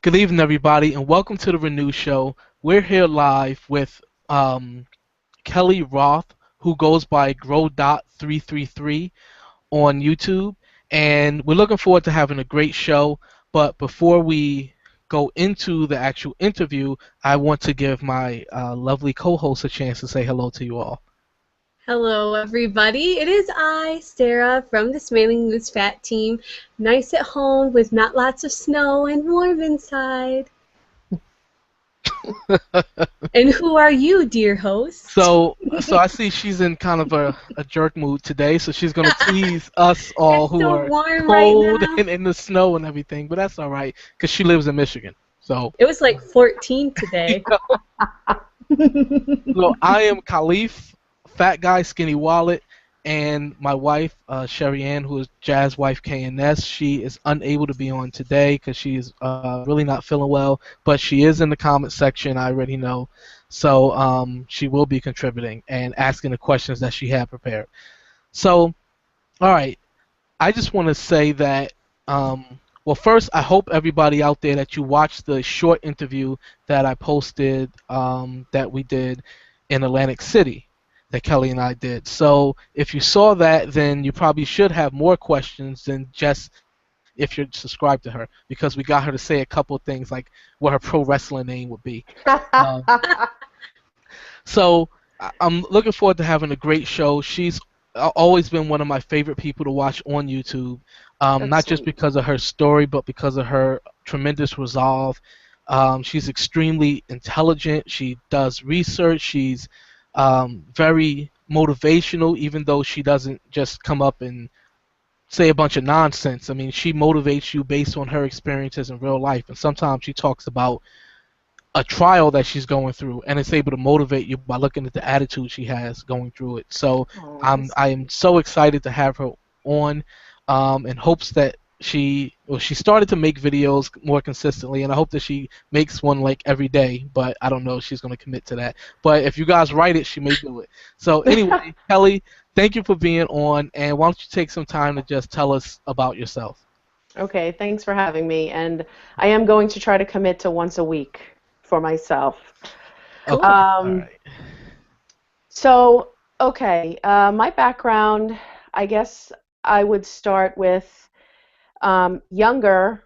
Good evening, everybody, and welcome to the Renew Show. We're here live with Kelly Roth, who goes by grodot333 on YouTube, and we're looking forward to having a great show. But before we go into the actual interview, I want to give my lovely co-host a chance to say hello to you all. Hello, everybody. It is I, Sarah, from the Smiling Moose Fat Team. Nice at home with not lots of snow and warm inside. And who are you, dear host? So I see she's in kind of a jerk mood today, so she's gonna tease us all It's who so are warm right cold now. and in the snow and everything, but that's all right because she lives in Michigan. So, It was like 14 today. so I am Khalif, fat guy, skinny wallet, and my wife Sherry Ann, who is Jazz wife KNS. She is unable to be on today because she is really not feeling well, but she is in the comment section. I already know, so she will be contributing and asking the questions that she had prepared. So, all right. I just want to say that, well, first, I hope everybody out there that you watched the short interview that I posted that we did in Atlantic City that Kelly and I did. So if you saw that, then you probably should have more questions than just if you're subscribed to her, because we got her to say a couple of things like what her pro wrestling name would be. Um, so I'm looking forward to having a great show. She's always been one of my favorite people to watch on YouTube, That's not just sweet. because of her story, but because of her tremendous resolve. She's extremely intelligent. She does research. She's very motivational, even though she doesn't just come up and say a bunch of nonsense. I mean, she motivates you based on her experiences in real life, and sometimes she talks about a trial that she's going through, and it's able to motivate you by looking at the attitude she has going through it. So Oh, I am so excited to have her on, in hopes that she started to make videos more consistently, and I hope that she makes one like every day. But I don't know if she's going to commit to that. But if you guys write it, she may do it. So anyway, Kelly, thank you for being on, and why don't you take some time to just tell us about yourself? okay, thanks for having me. And I am going to try to commit to once a week for myself. Okay, Cool. all Um, right. so, okay, my background, I guess I would start with younger,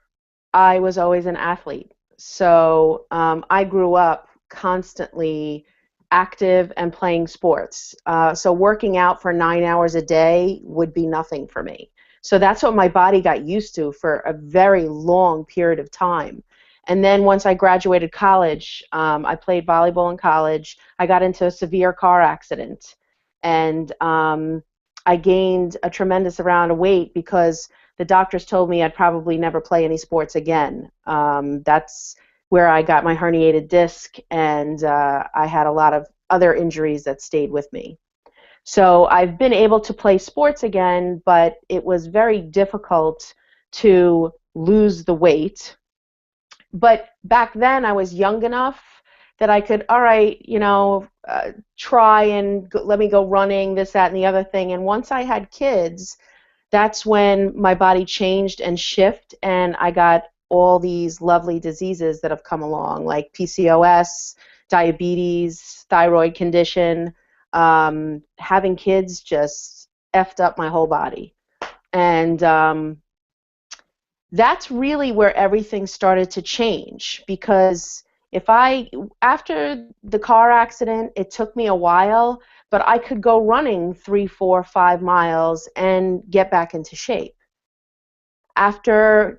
I was always an athlete. So I grew up constantly active and playing sports. So working out for 9 hours a day would be nothing for me. So that's what my body got used to for a very long period of time. And then once I graduated college, I played volleyball in college. I got into a severe car accident, and I gained a tremendous amount of weight because the doctors told me I'd probably never play any sports again. That's where I got my herniated disc, and I had a lot of other injuries that stayed with me. So I've been able to play sports again, but it was very difficult to lose the weight. But back then I was young enough that I could, all right, try and let me go running, this, that, and the other thing. And once I had kids, that's when my body changed and shifted, and I got all these lovely diseases that have come along, like PCOS, diabetes, thyroid condition. Having kids just effed up my whole body. And that's really where everything started to change, because after the car accident, it took me a while, but I could go running 3, 4, 5 miles and get back into shape. After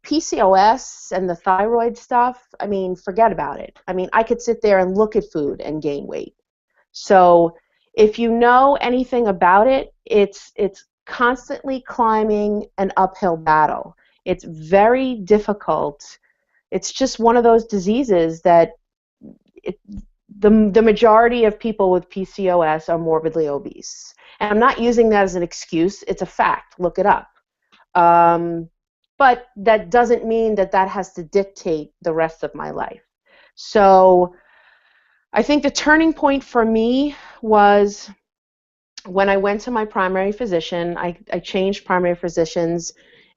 PCOS and the thyroid stuff, I mean, forget about it. I mean, I could sit there and look at food and gain weight. So if you know anything about it, it's constantly climbing an uphill battle. It's very difficult. It's just one of those diseases that it, the majority of people with PCOS are morbidly obese. And I'm not using that as an excuse. It's a fact. Look it up. Um, but that doesn't mean that that has to dictate the rest of my life. So I think the turning point for me was when I went to my primary physician. I changed primary physicians,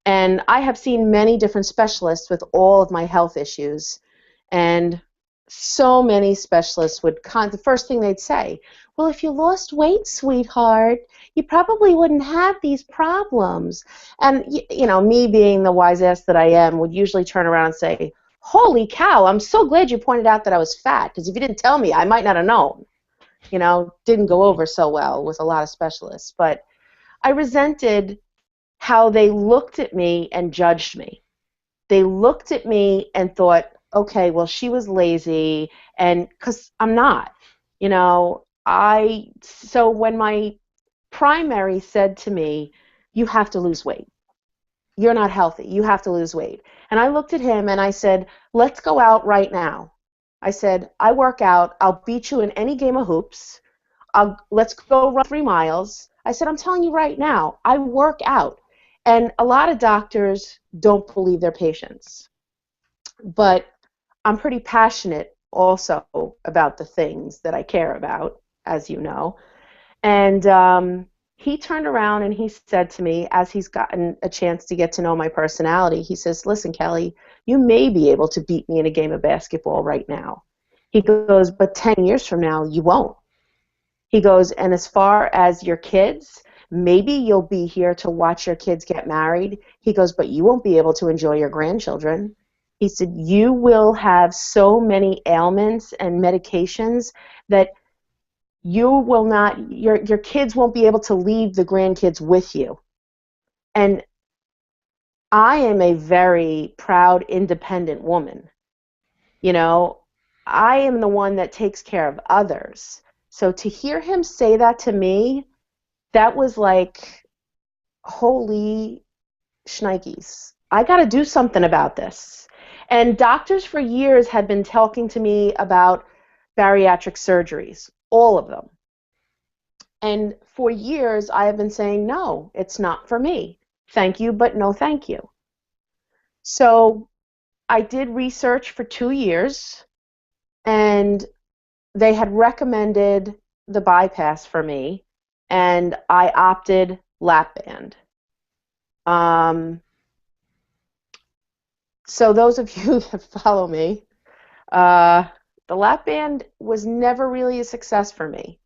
And I have seen many different specialists with all of my health issues. And so many specialists would, the first thing they'd say, well, if you lost weight, sweetheart, you probably wouldn't have these problems. And, you know, me being the wise ass that I am would usually turn around and say, holy cow, I'm so glad you pointed out that I was fat, because if you didn't tell me, I might not have known. You know, didn't go over so well with a lot of specialists. But I resented how they looked at me and judged me. They looked at me and thought, okay, well, she was lazy, and because I'm not. You know, so when my primary said to me, you have to lose weight. You're not healthy. You have to lose weight. And I looked at him and I said, let's go out right now. I said, I work out. I'll beat you in any game of hoops. Let's go run 3 miles. I said, I'm telling you right now, I work out. And a lot of doctors don't believe their patients. But I'm pretty passionate also about the things that I care about, as you know. And he turned around and he said to me, as he's gotten a chance to get to know my personality, he says, listen, Kelly, you may be able to beat me in a game of basketball right now. He goes, but 10 years from now, you won't. He goes, and as far as your kids, maybe you'll be here to watch your kids get married. He goes, but you won't be able to enjoy your grandchildren. He said, you will have so many ailments and medications that you will not, your kids won't be able to leave the grandkids with you. And I am a very proud, independent woman. You know, I am the one that takes care of others. So to hear him say that to me, that was like, holy shnikes. I got to do something about this. And doctors for years had been talking to me about bariatric surgeries, all of them. And for years, I have been saying, no, it's not for me. Thank you, but no thank you. So I did research for 2 years, and they had recommended the bypass for me, and I opted lap band. So those of you that follow me, the lap band was never really a success for me.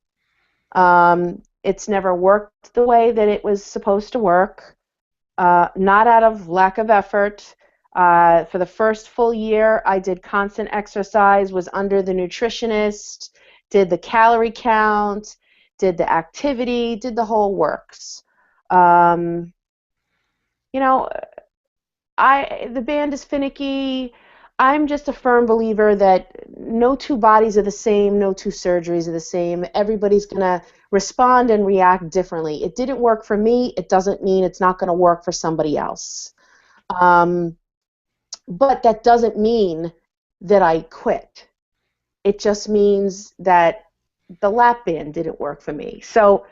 It's never worked the way that it was supposed to work, not out of lack of effort. For the first full year, I did constant exercise, was under the nutritionist, did the calorie count, did the activity, did the whole works. You know, the band is finicky. I'm just a firm believer that no 2 bodies are the same, no 2 surgeries are the same. Everybody's going to respond and react differently. It didn't work for me. It doesn't mean it's not going to work for somebody else. But that doesn't mean that I quit. It just means that the lap band didn't work for me. So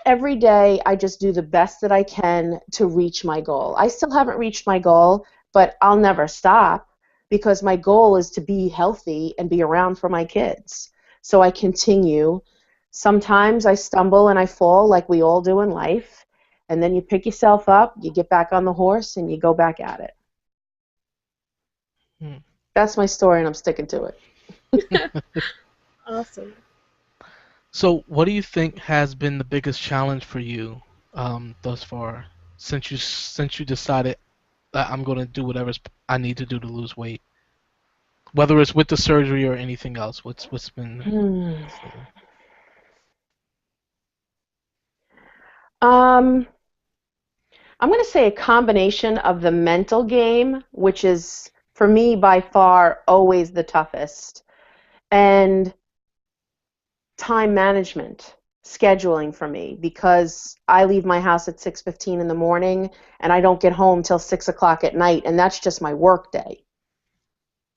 every day I just do the best that I can to reach my goal. I still haven't reached my goal, but I'll never stop, because my goal is to be healthy and be around for my kids. So I continue. Sometimes I stumble and I fall, like we all do in life, and then you pick yourself up, you get back on the horse, and you go back at it. That's my story, and I'm sticking to it. Awesome. So what do you think has been the biggest challenge for you thus far, since you decided that I'm going to do whatever I need to do to lose weight, whether it's with the surgery or anything else? What's been? I'm going to say a combination of the mental game, which is for me by far always the toughest, and time management, scheduling for me, because I leave my house at 6:15 in the morning and I don't get home till 6 o'clock at night, and that's just my work day.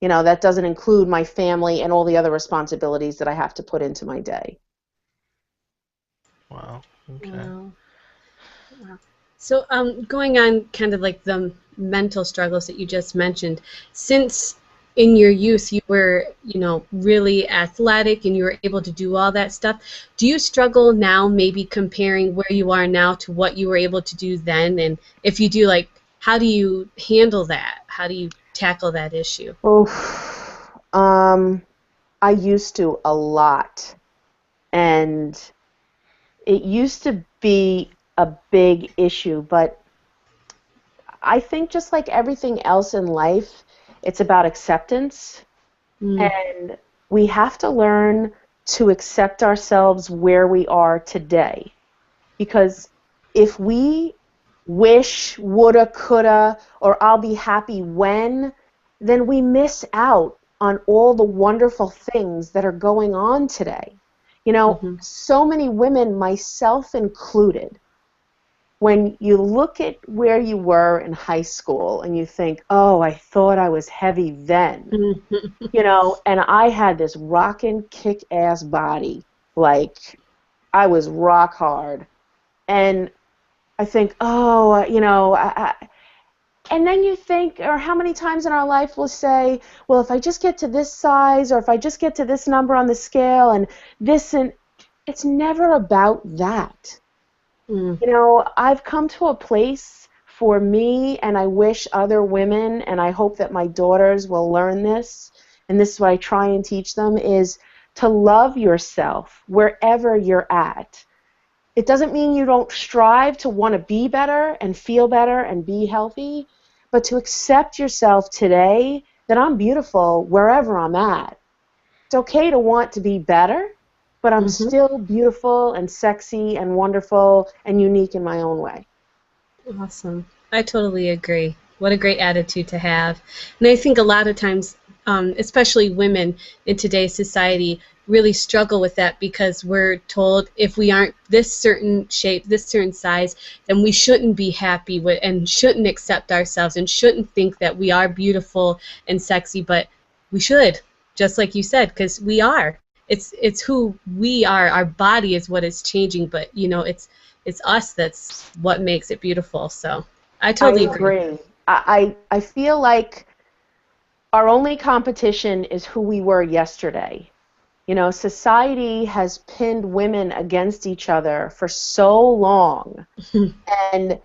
You know, that doesn't include my family and all the other responsibilities that I have to put into my day. Wow. Okay. Wow. So going on kind of like the mental struggles that you just mentioned, since in your youth you were, you know, really athletic and you were able to do all that stuff, do you struggle now maybe comparing where you are now to what you were able to do then? And if you do, like, how do you handle that? How do you tackle that issue? Oof. I used to a lot, and it used to be a big issue, but I think just like everything else in life, it's about acceptance, Mm. and we have to learn to accept ourselves where we are today. Because if we wish, woulda, coulda, or I'll be happy when, then we miss out on all the wonderful things that are going on today. You know, Mm-hmm. so many women, myself included, when you look at where you were in high school and you think, oh, I thought I was heavy then, Mm-hmm. you know, and I had this rockin' kick-ass body, like I was rock hard. And I think, oh, you know, and then you think, or how many times in our life we'll say, well, if I just get to this size, or if I just get to this number on the scale, and this, and it's never about that. Mm. You know, I've come to a place for me, and I wish other women, and I hope that my daughters will learn this, and this is what I try and teach them, is to love yourself wherever you're at. It doesn't mean you don't strive to want to be better and feel better and be healthy, but to accept yourself today that I'm beautiful wherever I'm at. It's okay to want to be better, but I'm Mm-hmm. still beautiful and sexy and wonderful and unique in my own way. Awesome. I totally agree. What a great attitude to have. And I think a lot of times, especially women in today's society, really struggle with that because we're told if we aren't this certain shape, this certain size, then we shouldn't be happy with and shouldn't accept ourselves and shouldn't think that we are beautiful and sexy, but we should, just like you said, because we are. It's who we are. Our body is what is changing, but you know, it's us that's what makes it beautiful. So I I totally agree. agree. I feel like our only competition is who we were yesterday. You know, society has pinned women against each other for so long. And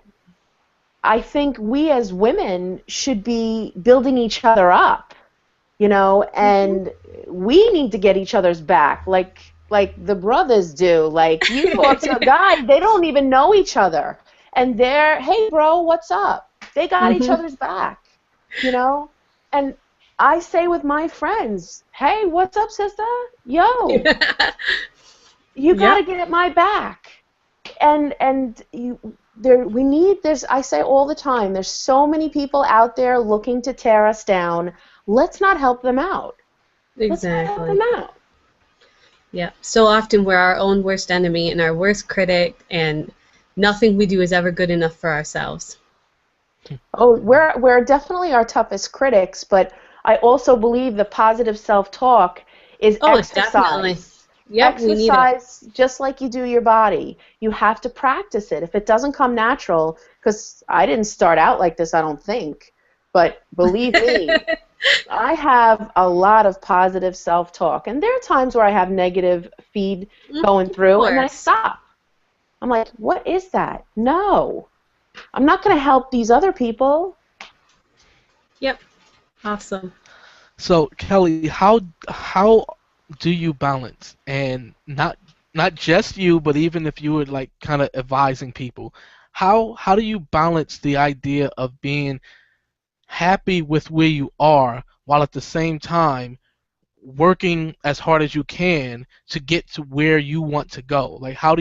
I think we as women should be building each other up, you know, Mhm. and we need to get each other's back like the brothers do. Like you talk to a guy, they don't even know each other. And they're, hey bro, what's up? They got each Mhm. other's back, you know? And I say with my friends, hey, what's up, sister? Yo, you got Yep. to get at my back. And you there we need there's I say all the time, there's so many people out there looking to tear us down. Let's not help them out. Let's not help Exactly. them out. Yeah. So often we're our own worst enemy and our worst critic, and nothing we do is ever good enough for ourselves. Oh, we're definitely our toughest critics, but I also believe the positive self-talk is Oh, definitely. exercise. Yep, we need it. Exercise just like you do your body. You have to practice it. If it doesn't come natural, because I didn't start out like this, I don't think, but believe me, I have a lot of positive self-talk, and there are times where I have negative feed going Of through, and then I course. stop. I'm like, what is that? No, I'm not going to help these other people. Yep. Awesome. So Kelly, how do you balance, and not just you, but even if you were like kind of advising people, how do you balance the idea of being happy with where you are while at the same time working as hard as you can to get to where you want to go? Like how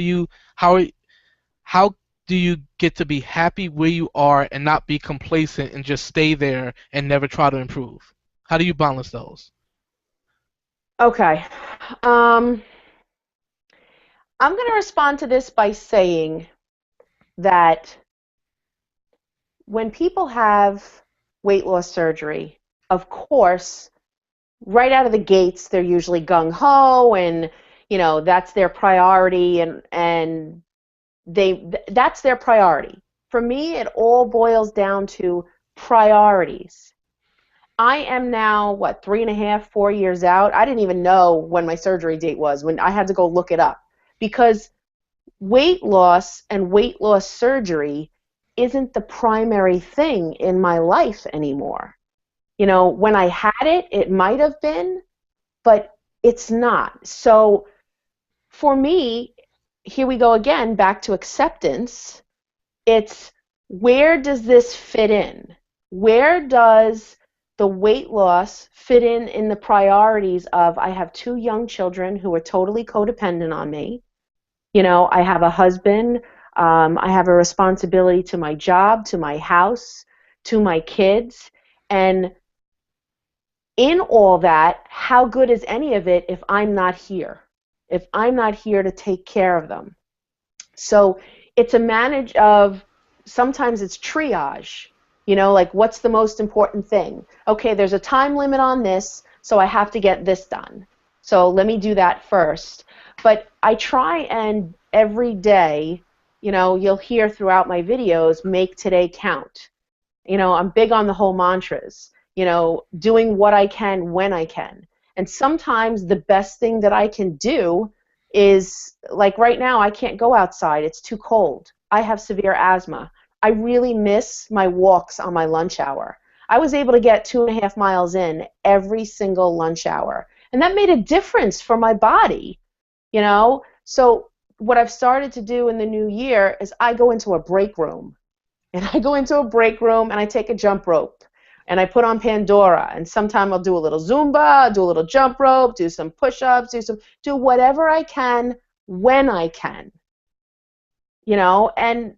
how do you get to be happy where you are and not be complacent and just stay there and never try to improve? How do you balance those? Okay. Um, I'm going to respond to this by saying that when people have weight loss surgery, of course, right out of the gates, they're usually gung ho, and you know that's their priority, and that's their priority. For me, it all boils down to priorities. I am now, what, 3.5, 4 years out? I didn't even know when my surgery date was, when I had to go look it up. Because weight loss and weight loss surgery isn't the primary thing in my life anymore. You know, when I had it, it might have been, but it's not. So for me, here we go again, back to acceptance. It's, where does this fit in? Where does the weight loss fit in the priorities of, I have 2 young children who are totally codependent on me. You know, I have a husband. I have a responsibility to my job, to my house, to my kids. And in all that, how good is any of it if I'm not here? If I'm not here to take care of them? So it's a manage of, sometimes it's triage, you know, like, what's the most important thing? Okay, there's a time limit on this, so I have to get this done. So let me do that first. But I try and every day, you know, you'll hear throughout my videos, make today count. You know, I'm big on the whole mantras, you know, doing what I can when I can. And sometimes the best thing that I can do is, like right now, I can't go outside. It's too cold. I have severe asthma. I really miss my walks on my lunch hour. I was able to get 2.5 miles in every single lunch hour. And that made a difference for my body, you know? So what I've started to do in the new year is I go into a break room. And I go into a break room and I take a jump rope. And I put on Pandora, and sometime I'll do a little Zumba, do a little jump rope, do some push-ups, do whatever I can when I can. You know, and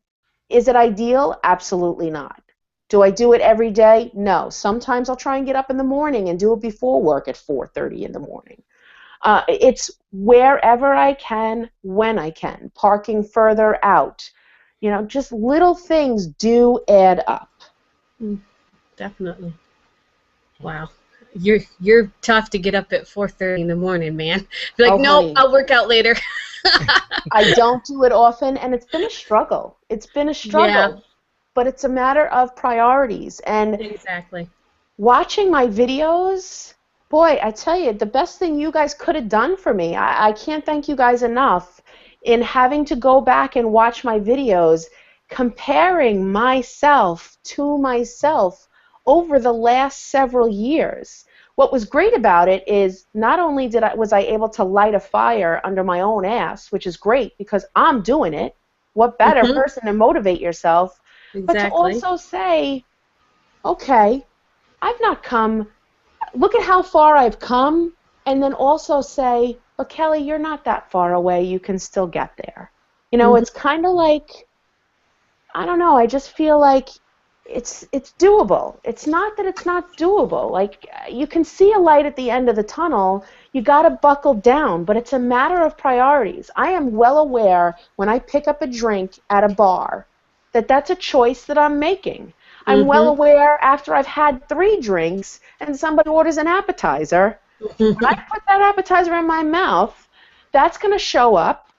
is it ideal? Absolutely not. Do I do it every day? No. Sometimes I'll try and get up in the morning and do it before work at 4:30 in the morning. It's wherever I can, when I can. Parking further out. You know, just little things do add up. Definitely. Wow. You're tough to get up at 4:30 in the morning, man. Be like, Oh, nope, honey. I'll work out later. I don't do it often, and it's been a struggle. It's been a struggle. Yeah. But it's a matter of priorities. And Exactly. watching my videos, boy, I tell you, the best thing you guys could have done for me, I can't thank you guys enough, in having to go back and watch my videos, comparing myself to myself over the last several years. What was great about it is, not only was I able to light a fire under my own ass, which is great because I'm doing it. What better person to motivate yourself? But to Exactly. also say, okay, I've not come, look at how far I've come, and then also say, but Kelly, you're not that far away, you can still get there. You know, it's kind of like, I don't know, I just feel like it's doable. It's not that it's not doable. Like, you can see a light at the end of the tunnel, you got to buckle down, but it's a matter of priorities. I am well aware when I pick up a drink at a bar that that's a choice that I'm making. I'm well aware after I've had 3 drinks and somebody orders an appetizer, when I put that appetizer in my mouth, that's going to show up,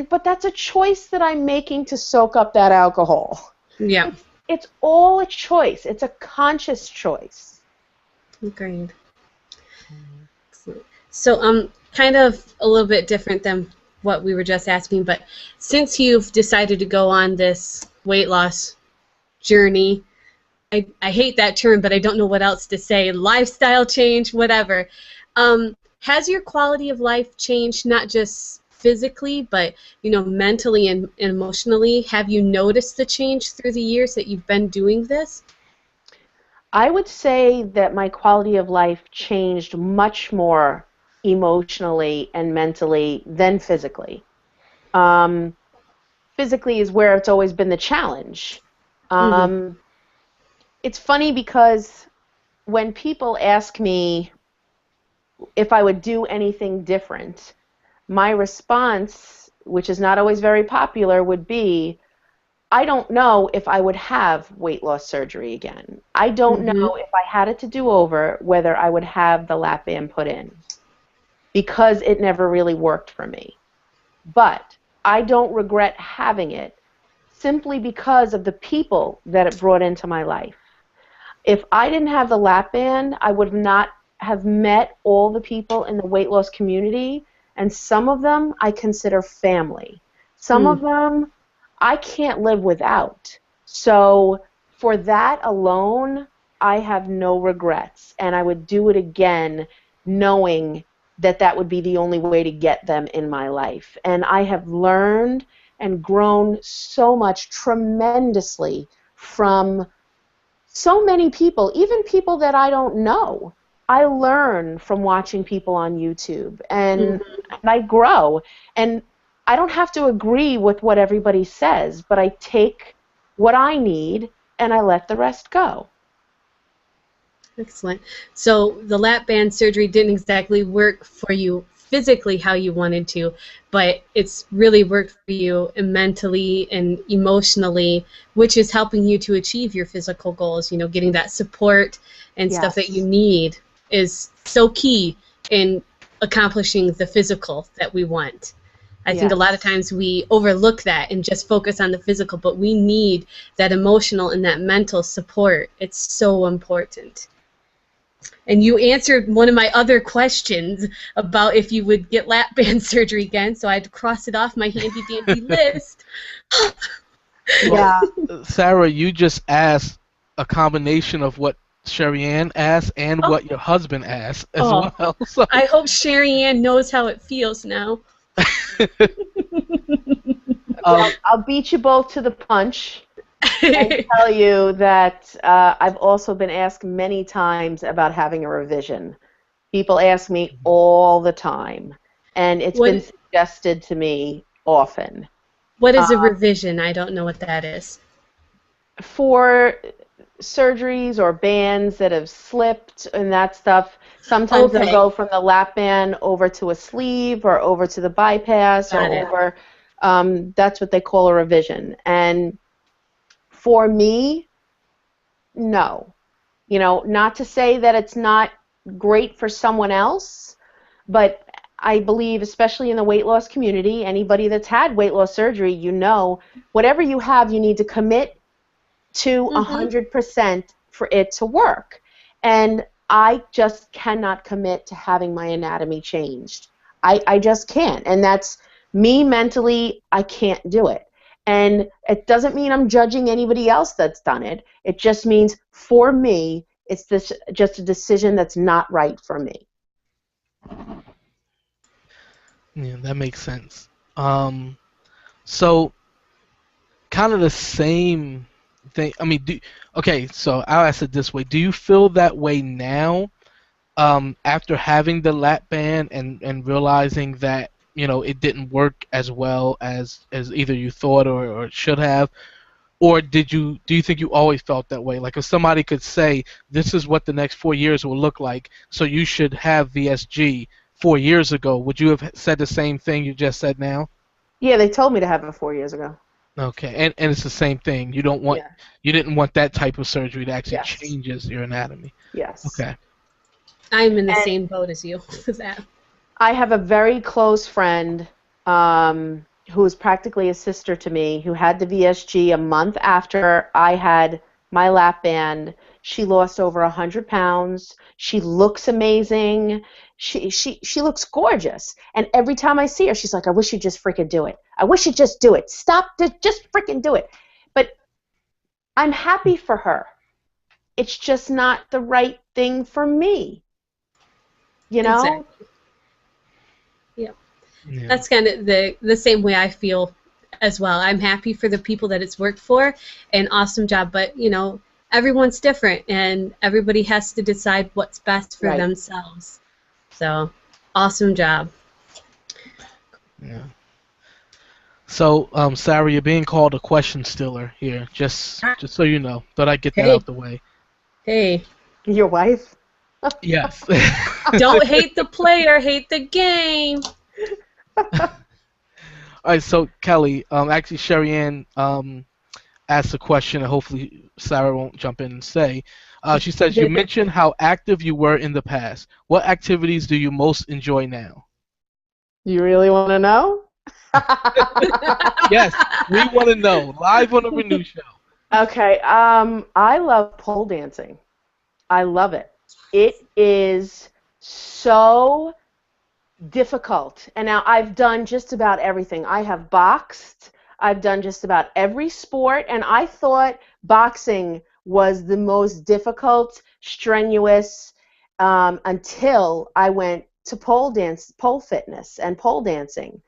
but that's a choice that I'm making to soak up that alcohol. Yeah. It's all a choice. It's a conscious choice. Agreed. So, kind of a little bit different than what we were just asking, but since you've decided to go on this weight loss journey, I hate that term, but I don't know what else to say, lifestyle change, whatever. Has your quality of life changed, not just physically, but, you know, mentally and emotionally? Have you noticed the change through the years that you've been doing this? I would say that my quality of life changed much more emotionally and mentally than physically. Physically is where it's always been the challenge. It's funny because when people ask me if I would do anything different, my response, which is not always very popular, would be, I don't know if I would have weight loss surgery again. I don't know if I had it to do over whether I would have the lap band put in, because it never really worked for me. But I don't regret having it simply because of the people that it brought into my life. If I didn't have the lap band, I would not have met all the people in the weight loss community, and some of them I consider family. Some of them I can't live without. So for that alone, I have no regrets, and I would do it again knowing that that would be the only way to get them in my life. And I have learned and grown so much tremendously from so many people, even people that I don't know. I learn from watching people on YouTube, and I grow. And I don't have to agree with what everybody says, but I take what I need and I let the rest go. Excellent. So the lap band surgery didn't exactly work for you physically how you wanted to, but it's really worked for you mentally and emotionally, which is helping you to achieve your physical goals. You know, getting that support and stuff that you Yes. need is so key in accomplishing the physical that we want. I think a lot of Yes. times we overlook that and just focus on the physical, but we need that emotional and that mental support. It's so important. And you answered one of my other questions about if you would get lap band surgery again, so I had to cross it off my handy dandy list. Yeah. Well, Sarah, you just asked a combination of what Sherry Ann asked and Oh, what your husband asked as oh, well. So, I hope Sherry Ann knows how it feels now. um, I'll beat you both to the punch and tell you that I've also been asked many times about having a revision. People ask me all the time, and it's been What suggested to me often. what Uh, is a revision? I don't know what that is. for surgeries or bands that have slipped and that stuff, sometimes they'll Okay, go from the lap band over to a sleeve or over to the bypass or got it. over, that's what they call a revision. And for me, no. You know, not to say that it's not great for someone else, but I believe, especially in the weight loss community, anybody that's had weight loss surgery, you know, whatever you have, you need to commit to Mm-hmm. 100% for it to work. And I just cannot commit to having my anatomy changed. I just can't. And that's me mentally, I can't do it. And it doesn't mean I'm judging anybody else that's done it. It just means for me, it's this just a decision that's not right for me. yeah, that makes sense. Um, so kind of the same thing. I mean, okay, so I'll ask it this way: do you feel that way now, after having the lap band and realizing that it didn't work as well as either you thought or it should have? Or do you think you always felt that way? Like if somebody could say, this is what the next 4 years will look like, so you should have VSG 4 years ago, would you have said the same thing you just said now? Yeah, they told me to have it 4 years ago. Okay, and it's the same thing. Yeah. You didn't want that type of surgery that actually Yes. changes your anatomy. Yes. Okay. I'm in the And same boat as you with that. I have a very close friend who is practically a sister to me who had the VSG a month after I had my lap band. She lost over 100 pounds. She looks amazing. She looks gorgeous. And every time I see her, she's like, I wish you'd just freaking do it. I wish you'd just do it. Stop. Just freaking do it. But I'm happy for her. It's just not the right thing for me, you know? Exactly. Yeah. Yeah. That's kind of the same way I feel as well. I'm happy for the people that it's worked for, and awesome job. But everyone's different, and everybody has to decide what's best for Right. themselves. So, awesome job. Yeah. So, Sarah, you're being called a question stealer here. Just so you know. Thought I'd get that Hey, out the way. hey, Your wife? Yes. don't hate the player, hate the game. All right, so Kelly, actually Sherry Ann asked a question, and hopefully Sarah won't jump in and say. She says, you mentioned how active you were in the past. What activities do you most enjoy now? You really want to know? Yes, we want to know. Live on the Renew Show. Okay, I love pole dancing. I love it. It is so difficult. And now I've done just about everything. I have boxed, I've done just about every sport, and I thought boxing was the most difficult, strenuous, until I went to pole fitness and pole dancing.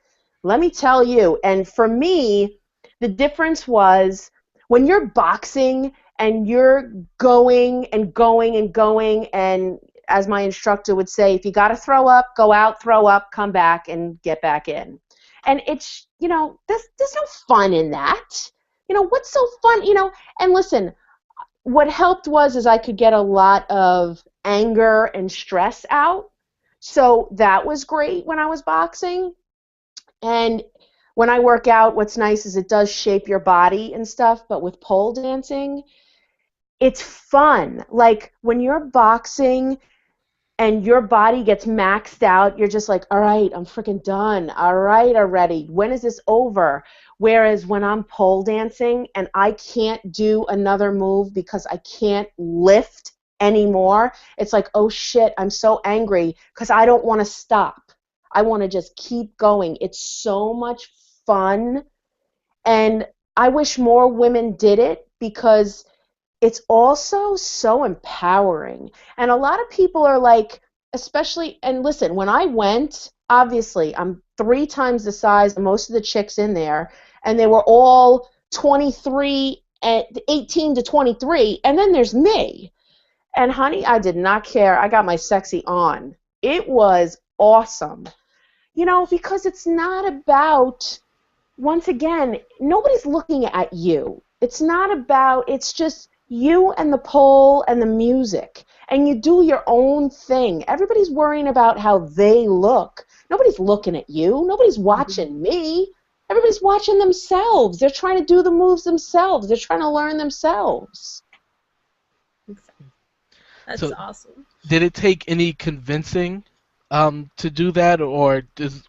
Let me tell you, and for me, the difference was when you're boxing and you're going and going and going, and as my instructor would say, if you got to throw up, go out, throw up, come back, and get back in. And it's, there's no fun in that. What's so fun? And listen, what helped is I could get a lot of anger and stress out. So that was great when I was boxing. And when I work out, what's nice is it does shape your body and stuff, but with pole dancing, it's fun. Like when you're boxing and your body gets maxed out, you're just like, all right, I'm freaking done. All right, already. When is this over? Whereas when I'm pole dancing and I can't do another move because I can't lift anymore, it's like, oh shit, I'm so angry because I don't want to stop. I want to just keep going. It's so much fun. And I wish more women did it because it's also so empowering. And a lot of people are like, especially, and listen, when I went, obviously, I'm 3 times the size of most of the chicks in there, and they were all 23, and 18 to 23, and then there's me. And honey, I did not care. I got my sexy on. It was awesome. Because it's not about, once again, nobody's looking at you. It's not about, it's just you and the pole and the music. And you do your own thing. Everybody's worrying about how they look. Nobody's looking at you. Nobody's watching me. Everybody's watching themselves. They're trying to do the moves themselves. They're trying to learn themselves. That's So, awesome. did it take any convincing to do that, or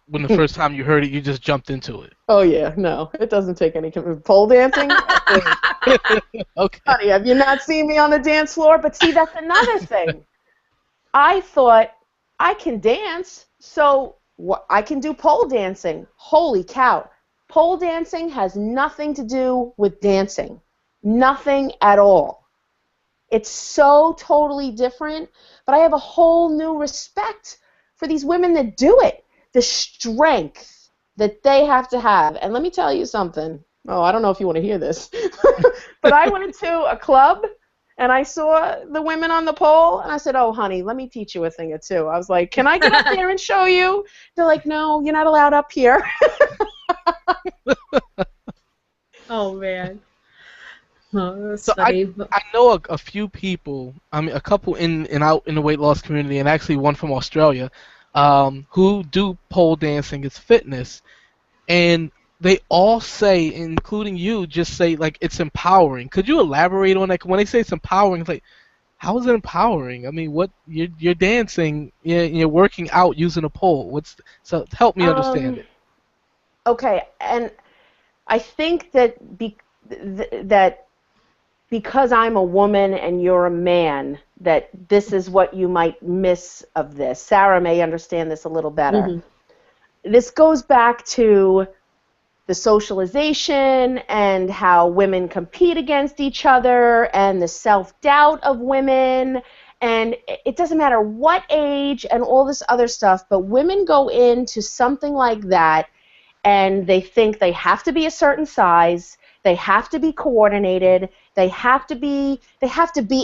when the first time you heard it, you just jumped into it? Oh, yeah, no. It doesn't take any pole dancing. Okay. Honey, have you not seen me on the dance floor? But see, that's another thing. I thought I can dance, so I can do pole dancing. Holy cow. Pole dancing has nothing to do with dancing. Nothing at all. It's so totally different, but I have a whole new respect for these women that do it. The strength that they have to have. And let me tell you something. Oh, I don't know if you want to hear this. But I went into a club, and I saw the women on the pole, and I said, oh, honey, let me teach you a thing or two. I was like, can I get up there and show you? They're like, no, you're not allowed up here. Oh, man. Oh, that's So funny. I know a few people, I mean a couple out in the weight loss community, and actually one from Australia, who do pole dancing as fitness, and they all say, including you, just say like it's empowering. Could you elaborate on that? When they say it's empowering, it's like, how is it empowering? I mean, what you're dancing, you're working out using a pole. So help me understand it. Okay, and I think that that because I'm a woman and you're a man, that this is what you might miss of this. Sarah may understand this a little better. Mm-hmm. This goes back to the socialization and how women compete against each other and the self-doubt of women. And it doesn't matter what age and all this other stuff, but women go into something like that and they think they have to be a certain size, they have to be coordinated, they have to be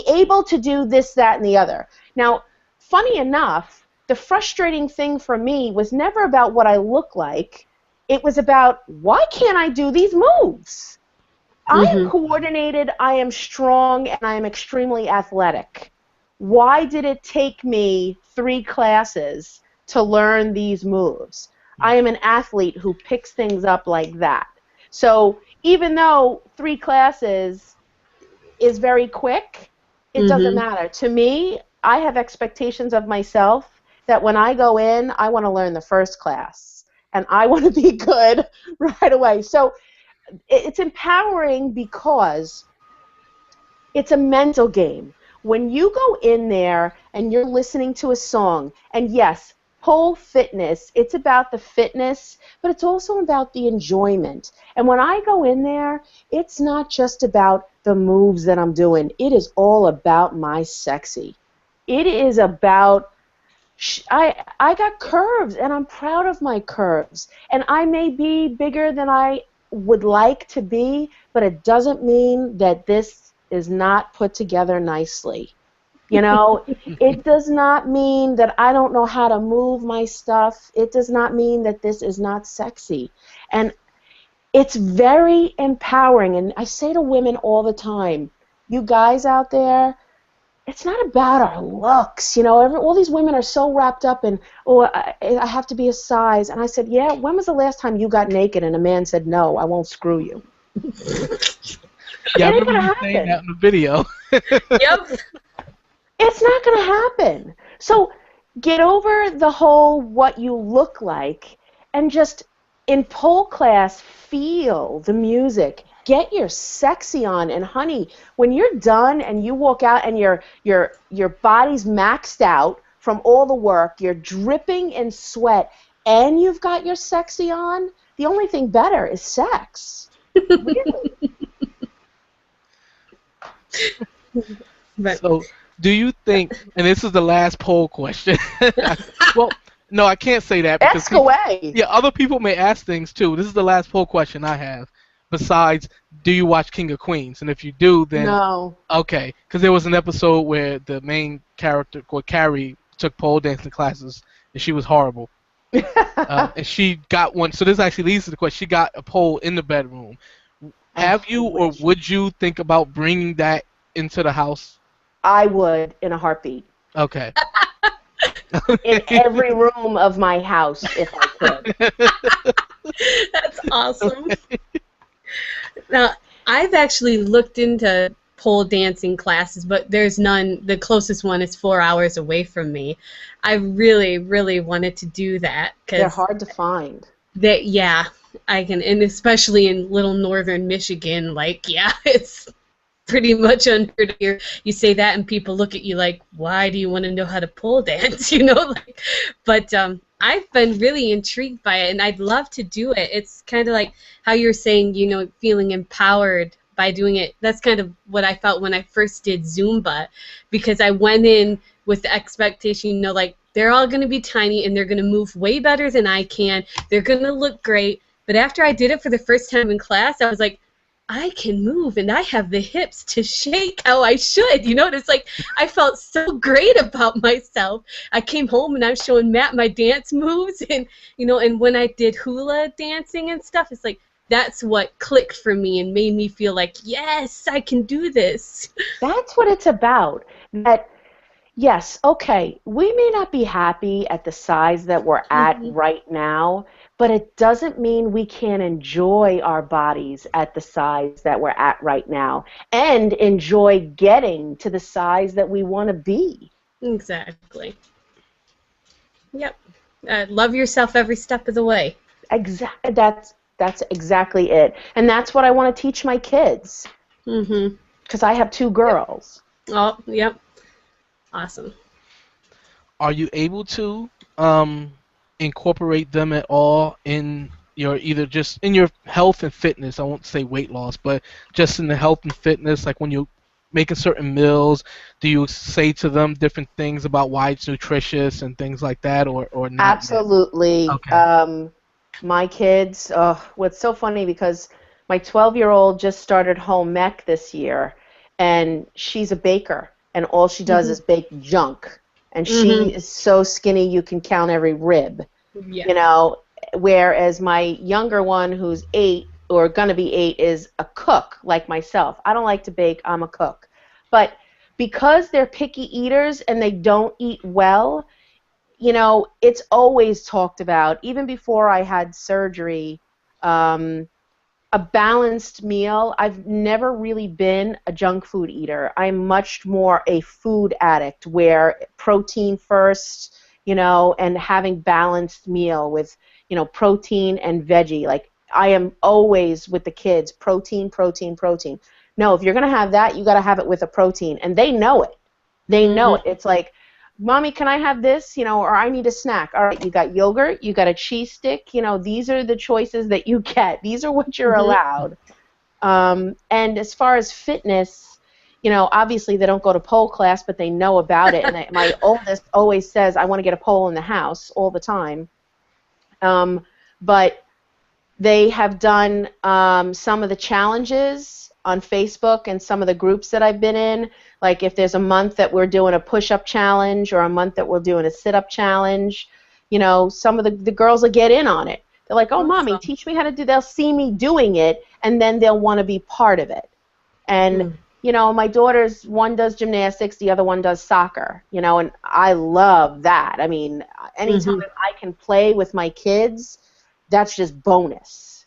able to do this, that, and the other. Now, funny enough, the frustrating thing for me was never about what I look like. It was about, why can't I do these moves? I am coordinated, I am strong, and I am extremely athletic. Why did it take me 3 classes to learn these moves? I am an athlete who picks things up like that. So even though 3 classes is very quick, it doesn't matter. To me, I have expectations of myself that when I go in, I want to learn the first class. And I want to be good right away. So it's empowering because it's a mental game. When you go in there and you're listening to a song, and yes, pole fitness, it's about the fitness, but it's also about the enjoyment. And when I go in there, it's not just about the moves that I'm doing. It is all about my sexy. It is about I got curves, and I'm proud of my curves. And I may be bigger than I would like to be, but it doesn't mean that this is not put together nicely. You know, it does not mean that I don't know how to move my stuff. It does not mean that this is not sexy. And it's very empowering. And I say to women all the time, you guys out there, it's not about our looks. You know, all these women are so wrapped up in, oh, I have to be a size. And I said, yeah, when was the last time you got naked and a man said, no, I won't screw you? Yeah, I It ain't remember gonna you saying happen. that in the video. Yep. It's not going to happen. So get over the whole what you look like and just in pole class feel the music. Get your sexy on, and honey, when you're done and you walk out and your body's maxed out from all the work, you're dripping in sweat, and you've got your sexy on, the only thing better is sex. Really. Right. So, do you think, and this is the last poll question. Well, no, I can't say that because Ask away. yeah, other people may ask things too. This is the last poll question I have. Besides, do you watch King of Queens? And if you do, then No. okay, because there was an episode where the main character, called Carrie, took pole dancing classes, and she was horrible. And she got one. So this actually leads to the question. She got a pole in the bedroom. Have you or would you think about bringing that into the house? I would in a heartbeat. Okay. In every room of my house if I could. That's awesome. Now, I've actually looked into pole dancing classes, but there's none. The closest one is 4 hours away from me. I really, really wanted to do that They're because hard to find. yeah, I can, and especially in little northern Michigan, like, yeah, it's pretty much unheard of. You say that and people look at you like, why do you want to know how to pole dance? You know, like, but I've been really intrigued by it, and I'd love to do it. It's kind of like how you're saying, you know, feeling empowered by doing it. That's kind of what I felt when I first did Zumba, because I went in with the expectation, you know, like, they're all going to be tiny and they're going to move way better than I can. They're going to look great. But after I did it for the first time in class, I was like, I can move and I have the hips to shake how I should. You know, and it's like I felt so great about myself. I came home and I was showing Matt my dance moves, and you know, and when I did hula dancing and stuff, it's like that's what clicked for me and made me feel like, yes, I can do this. That's what it's about. That yes, okay, we may not be happy at the size that we're at Mhm. right now, but it doesn't mean we can't enjoy our bodies at the size that we're at right now and enjoy getting to the size that we want to be. Exactly. Yep. Love yourself every step of the way. That's exactly it. And that's what I want to teach my kids Mhm. because I have two Yep. girls. Oh, yep. Awesome. Are you able to incorporate them at all in your either just in your health and fitness? I won't say weight loss, but just in the health and fitness, like when you making certain meals, do you say to them different things about why it's nutritious and things like that, or not yet? Absolutely. Okay. My kids, what's so funny because my 12-year-old just started home ec this year, and she's a baker, and all she does Mhm. is bake junk. And she Mhm. is so skinny you can count every rib, Yeah. you know, whereas my younger one who's 8 or gonna be 8 is a cook like myself. I don't like to bake, I'm a cook. But because they're picky eaters and they don't eat well, you know, it's always talked about, even before I had surgery, um, a balanced meal. I've never really been a junk food eater. I'm much more a food addict where protein first, you know, and having balanced meal with, you know, protein and veggie. Like I am always with the kids, protein, protein, protein. No, if you're going to have that, you got to have it with a protein. And they know it. They know Mhm. it. It's like Mommy, can I have this? Or I need a snack. All right, you got yogurt, you got a cheese stick. These are the choices that you get. These are what you're Mm-hmm. allowed. And as far as fitness, obviously they don't go to pole class, but they know about it. And my oldest always says, I want to get a pole in the house all the time. But they have done some of the challenges on Facebook and some of the groups that I've been in. Like if there's a month that we're doing a push-up challenge or a month that we're doing a sit-up challenge, some of the girls will get in on it. They're like, oh, Mommy, teach me how to do. They'll see me doing it, and then they'll want to be part of it. And, my daughters, one does gymnastics, the other one does soccer, and I love that. I mean, anytime I can play with my kids, that's just bonus.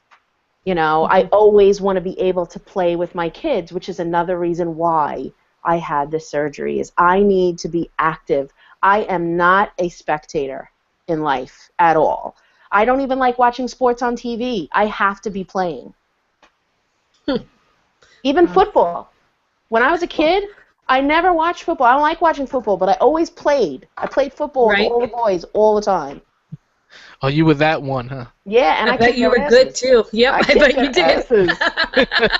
I always want to be able to play with my kids, which is another reason why I had this surgery, is I need to be active. I am not a spectator in life at all. I don't even like watching sports on TV. I have to be playing. Even football. When I was a kid, I never watched football. I don't like watching football, but I always played. I played football with all the boys all the time. Oh, you were that one, huh? Yeah, and I bet you were good too. Yep, I bet you did.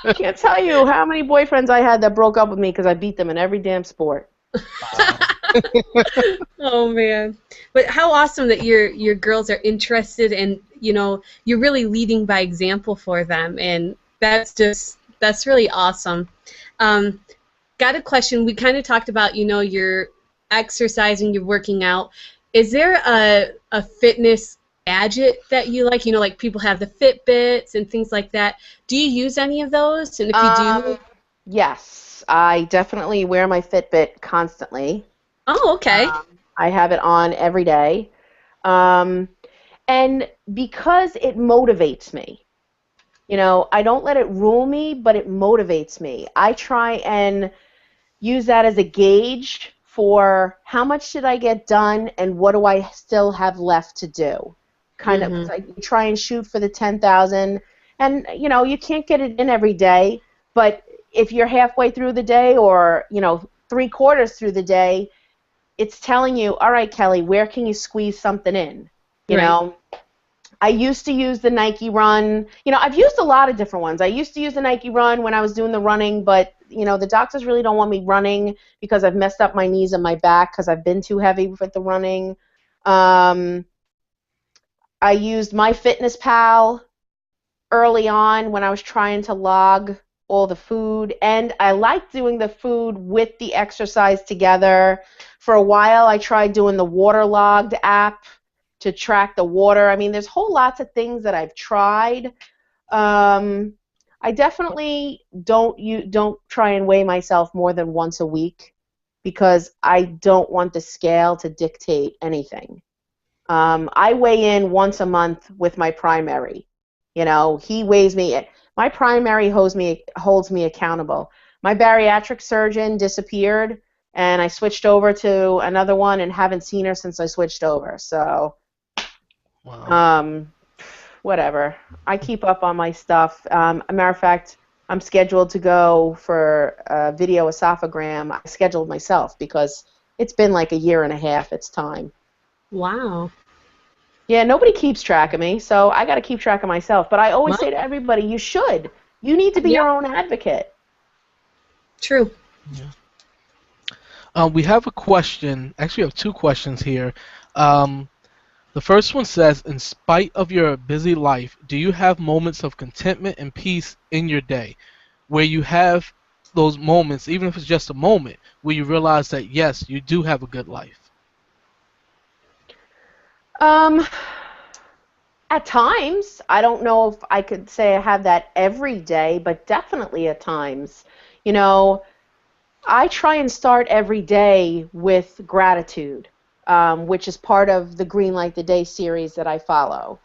I can't tell you how many boyfriends I had that broke up with me because I beat them in every damn sport. Oh man! But how awesome that your girls are interested, and you're really leading by example for them, and that's really awesome. Got a question. We kind of talked about you're exercising, you're working out. Is there a fitness gadget that you like? Like people have the Fitbits and things like that. Do you use any of those? And if you do, yes, I definitely wear my Fitbit constantly. Oh, okay. I have it on every day, and because it motivates me, I don't let it rule me, but it motivates me. I try and use that as a gauge for how much did I get done and what do I still have left to do. Kind of like try and shoot for the 10,000, and you can't get it in every day, but if you're halfway through the day or 3/4 through the day, it's telling you, all right, Kelly, where can you squeeze something in? I used to use the Nike Run. I've used a lot of different ones. I used to use the Nike Run when I was doing the running, but the doctors really don't want me running because I've messed up my knees and my back because I've been too heavy with the running. I used MyFitnessPal early on when I was trying to log all the food, and I liked doing the food with the exercise together. For a while, I tried doing the Waterlogged app to track the water. I mean, there's whole lots of things that I've tried. I definitely don't try and weigh myself more than once a week because I don't want the scale to dictate anything. I weigh in once a month with my primary. He weighs me. My primary holds me accountable. My bariatric surgeon disappeared, and I switched over to another one and haven't seen her since I switched over. So, whatever. I keep up on my stuff. A matter of fact, I'm scheduled to go for a video esophagram. I scheduled myself because it's been like a year and a half. It's time. Wow. Yeah, nobody keeps track of me, so I got to keep track of myself. But I always say to everybody, you should. You need to be your own advocate. True. Yeah. We have a question. Actually, we have two questions here. The first one says, in spite of your busy life, do you have moments of contentment and peace in your day where you have those moments, even if it's just a moment, where you realize that, yes, you do have a good life? At times. I don't know if I could say I have that every day, but definitely at times. I try and start every day with gratitude, which is part of the Green Light the Day series that I follow.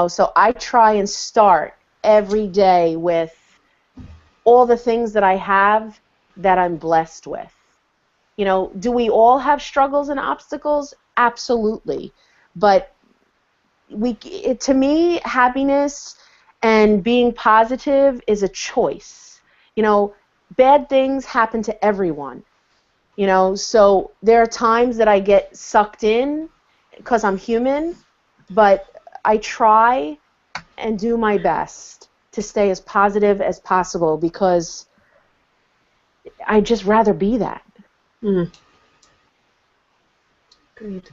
So I try and start every day with all the things that I have that I'm blessed with. Do we all have struggles and obstacles? Absolutely. But to me, happiness and being positive is a choice. Bad things happen to everyone. You know, so there are times that I get sucked in because I'm human, but I try and do my best to stay as positive as possible because I'd just rather be that. Mm. Great.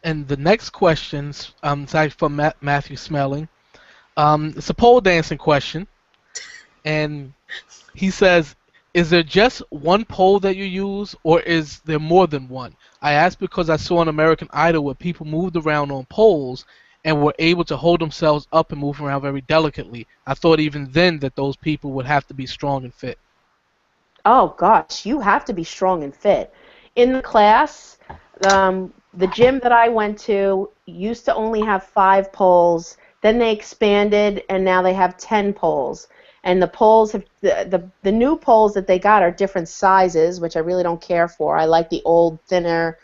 And the next question is actually from Matthew Smelling. It's a pole dancing question, and he says, "Is there just one pole that you use, or is there more than one?" I asked because I saw an American Idol where people moved around on poles and were able to hold themselves up and move around very delicately. I thought even then that those people would have to be strong and fit. Oh gosh, you have to be strong and fit. In the class, the gym that I went to used to only have 5 poles. Then they expanded, and now they have 10 poles. And the poles have the new poles that they got are different sizes, which I really don't care for. I like the old thinner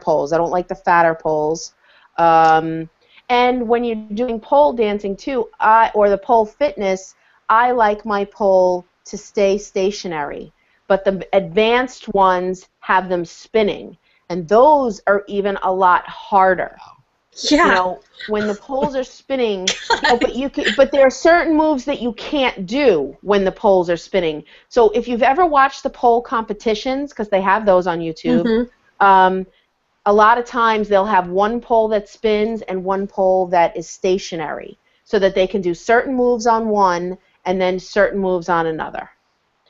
poles. I don't like the fatter poles. And when you're doing pole dancing too, or the pole fitness, I like my pole to stay stationary. But the advanced ones have them spinning, and those are even a lot harder. Yeah. You know, when the poles are spinning, but there are certain moves that you can't do when the poles are spinning. So if you've ever watched the pole competitions, because they have those on YouTube, a lot of times they'll have one pole that spins and one pole that is stationary, so that they can do certain moves on one and then certain moves on another.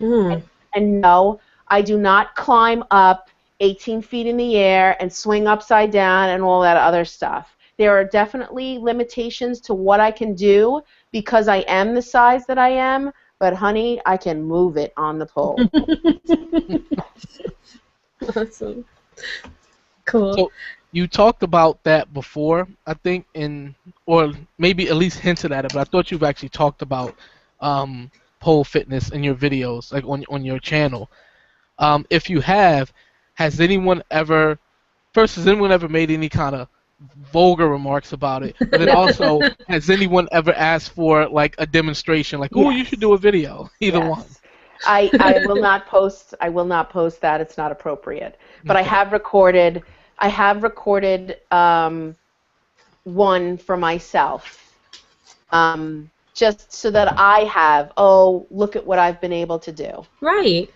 And no, I do not climb up 18 feet in the air and swing upside down and all that other stuff. There are definitely limitations to what I can do because I am the size that I am, but honey, I can move it on the pole. Awesome. Cool. So you talked about that before, I think, or maybe at least hinted at it, but I thought you've actually talked about pole fitness in your videos, like on your channel. If you have, has anyone ever made any kind of vulgar remarks about it? But then also, has anyone ever asked for like a demonstration, like, "Oh, you should do a video"? Either one. I will not post. I will not post that. It's not appropriate. But okay. I have recorded one for myself, just so that I have. Oh, look at what I've been able to do. Right.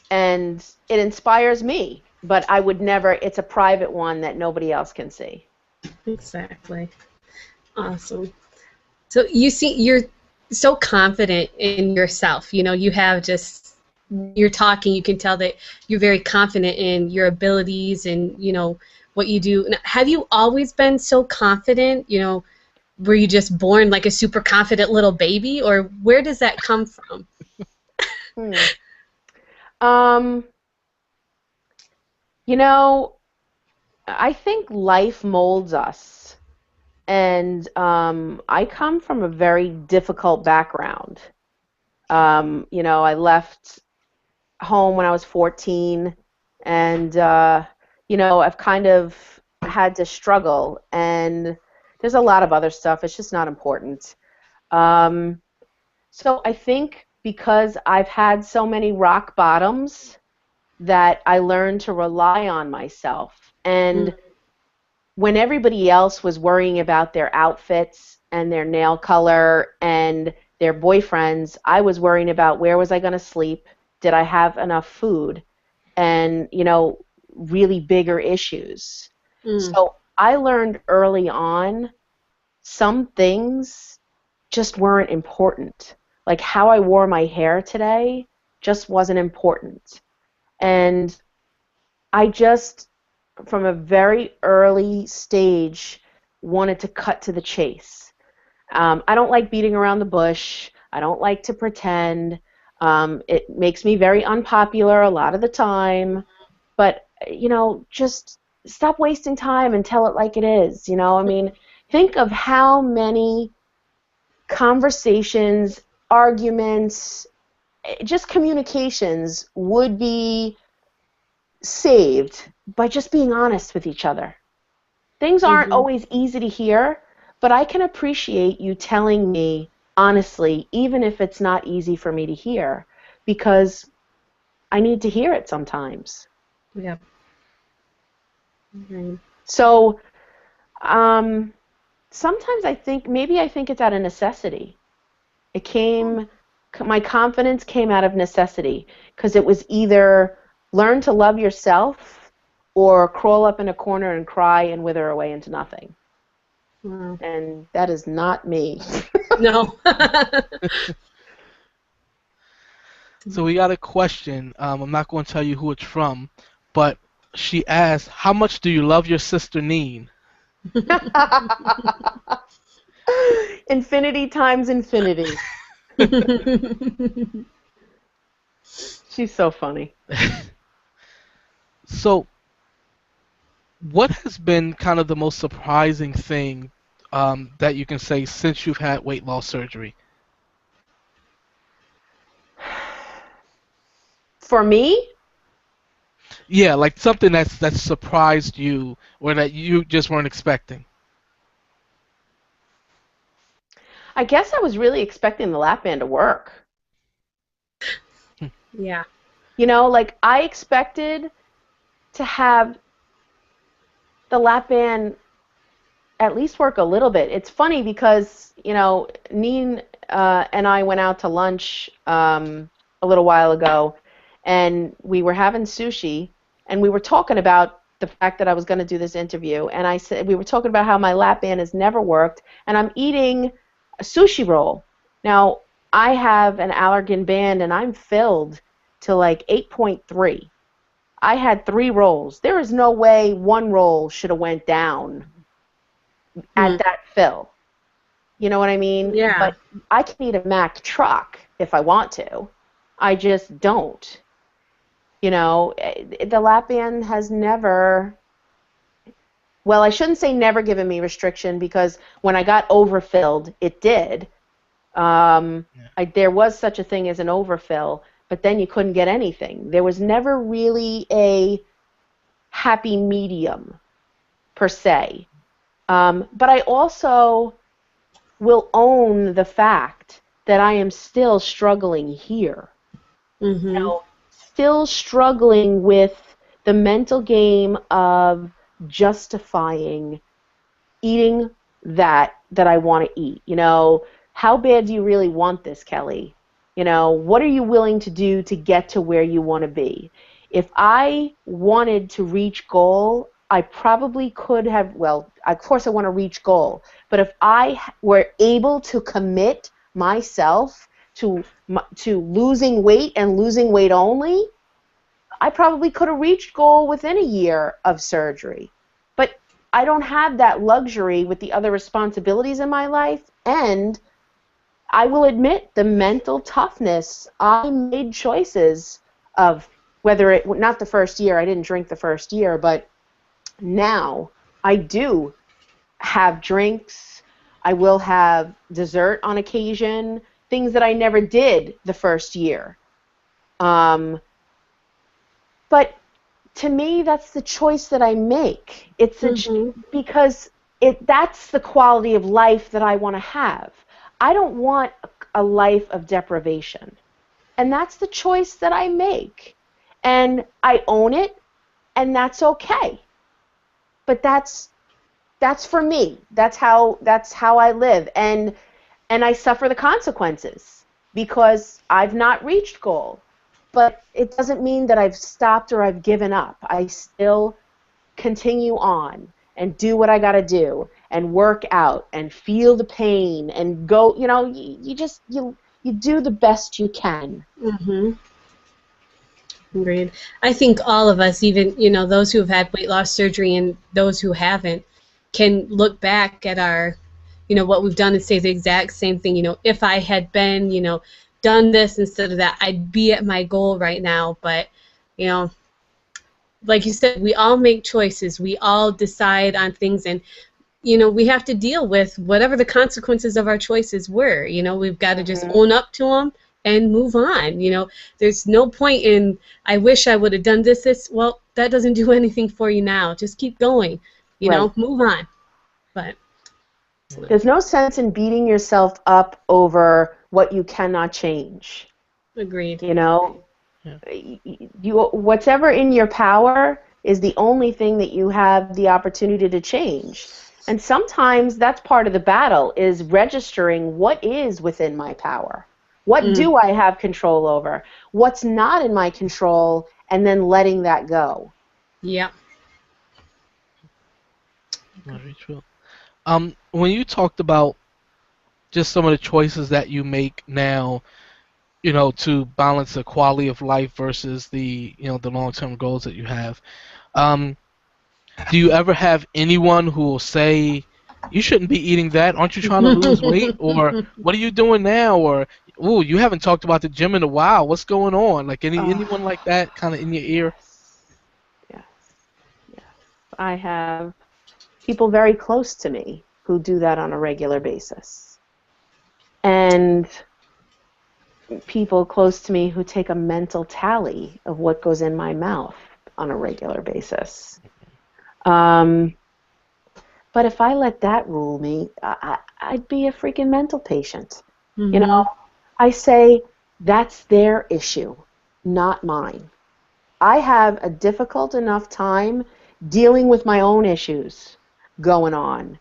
And it inspires me. But I would never. It's a private one that nobody else can see. Exactly. Awesome. So you're so confident in yourself. You know, you have just, you're talking, you can tell that you're very confident in your abilities and, you know, what you do. Have you always been so confident? You know, were you just born like a super confident little baby, or where does that come from? You know, I think life molds us. And I come from a very difficult background. You know, I left home when I was 14, and you know, I've kind of had to struggle. And there's a lot of other stuff. It's just not important. So I think because I've had so many rock bottoms that I learned to rely on myself. And when everybody else was worrying about their outfits and their nail color and their boyfriends, I was worrying about where was I going to sleep, did I have enough food, and, you know, really bigger issues. So I learned early on some things just weren't important. Like how I wore my hair today just wasn't important. And I just, from a very early stage, wanted to cut to the chase. I don't like beating around the bush. I don't like to pretend. It makes me very unpopular a lot of the time. But, you know, just stop wasting time and tell it like it is. You know, I mean, think of how many conversations, arguments, just communications would be saved by just being honest with each other. Things aren't always easy to hear, but I can appreciate you telling me honestly, even if it's not easy for me to hear, because I need to hear it sometimes. Yeah. Okay. So sometimes I think it's out of necessity. My confidence came out of necessity because it was either learn to love yourself or crawl up in a corner and cry and wither away into nothing. Wow. And that is not me. No. So we got a question. I'm not going to tell you who it's from, but she asked, "How much do you love your sister Neen?" Infinity times infinity. She's so funny. So, what has been kind of the most surprising thing that you can say since you've had weight loss surgery? For me, Yeah, like something that's surprised you or that you just weren't expecting. I guess I was really expecting the lap band to work. Yeah. You know, like I expected to have the lap band at least work a little bit. It's funny because, you know, Neen and I went out to lunch a little while ago, and we were having sushi, and we were talking about the fact that I was going to do this interview, and I said we were talking about how my lap band has never worked, and I'm eating a sushi roll. Now, I have an Allergan band, and I'm filled to like 8.3. I had 3 rolls. There is no way one roll should have went down at that fill. You know what I mean? Yeah. But I can eat a Mack truck if I want to. I just don't. You know, the lap band has never, well, I shouldn't say never given me restriction because when I got overfilled, it did. There was such a thing as an overfill, but then you couldn't get anything. There was never really a happy medium, per se. But I also will own the fact that I am still struggling here. Mm-hmm. You know, still struggling with the mental game of justifying eating that I want to eat. You know, how bad do you really want this, Kelly? You know, what are you willing to do to get to where you want to be? If I wanted to reach goal, I probably could have, well, of course I want to reach goal, but if I were able to commit myself to losing weight and losing weight only, I probably could have reached goal within a year of surgery. But I don't have that luxury with the other responsibilities in my life, and I will admit the mental toughness. I made choices of whether it, not the first year, I didn't drink the first year, but now I do have drinks. I will have dessert on occasion, things that I never did the first year. But to me, that's the choice that I make. It's because that's the quality of life that I want to have. I don't want a life of deprivation. And that's the choice that I make. And I own it, and that's okay. But that's for me. That's how I live. And I suffer the consequences because I've not reached goal. But it doesn't mean that I've stopped or I've given up. I still continue on and do what I got to do and work out and feel the pain and go, you know, you do the best you can. Mm-hmm. Agreed. I think all of us, even, you know, those who have had weight loss surgery and those who haven't, can look back at our, you know, what we've done and say the exact same thing. You know, if I had been, you know, done this instead of that, I'd be at my goal right now. But, you know, like you said, we all make choices. We all decide on things, and, you know, we have to deal with whatever the consequences of our choices were. You know, we've got to just own up to them and move on. You know, there's no point in, I wish I would have done this. Well, that doesn't do anything for you now. Just keep going. You know, move on. But there's no sense in beating yourself up over what you cannot change. agreed. You know, Whatever in your power is the only thing that you have the opportunity to change. And sometimes that's part of the battle, is registering what is within my power. What do I have control over? What's not in my control, and then letting that go. Yeah. Very true. When you talked about just some of the choices that you make now, to balance the quality of life versus the long-term goals that you have, do you ever have anyone who will say, you shouldn't be eating that, aren't you trying to lose weight, or what are you doing now, or ooh, you haven't talked about the gym in a while, what's going on, like anyone like that kind of in your ear? Yes, yes. I have people very close to me who do that on a regular basis. And people close to me who take a mental tally of what goes in my mouth on a regular basis. But if I let that rule me, I'd be a freaking mental patient. I say that's their issue, not mine. I have a difficult enough time dealing with my own issues going on.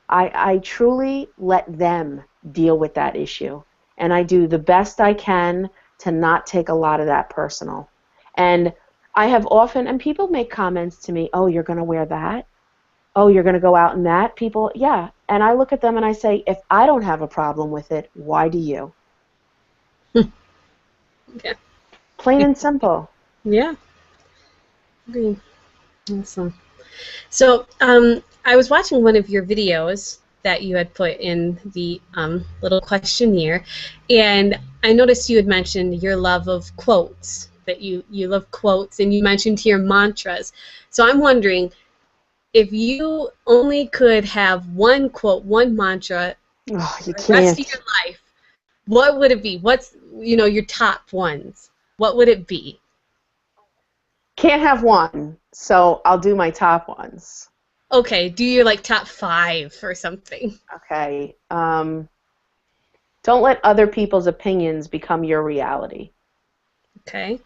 I truly let them deal with that issue. And I do the best I can to not take a lot of that personal. And I have often, and people make comments to me, oh, you're going to wear that? Oh, you're going to go out in that? People, yeah. And I look at them and I say, if I don't have a problem with it, why do you? Okay. Plain and simple. Yeah. Agreed. Awesome. So, I was watching one of your videos that you had put in the little questionnaire, and I noticed you had mentioned your love of quotes, that you love quotes, and you mentioned here mantras. So I'm wondering, if you only could have one quote, one mantra Oh, you for the rest of can't. your life, what would it be? What's, your top ones? What would it be? Can't have one, so I'll do my top ones. Okay, do your top 5 or something. Okay. Don't let other people's opinions become your reality. Okay.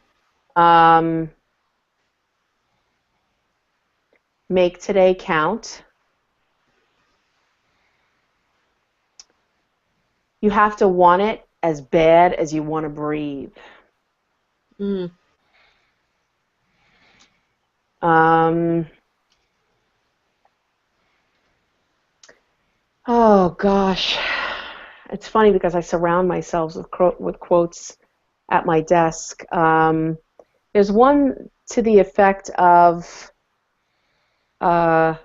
Make today count. You have to want it as bad as you want to breathe. Mm. Oh gosh, it's funny because I surround myself with quotes at my desk. There's one to the effect of that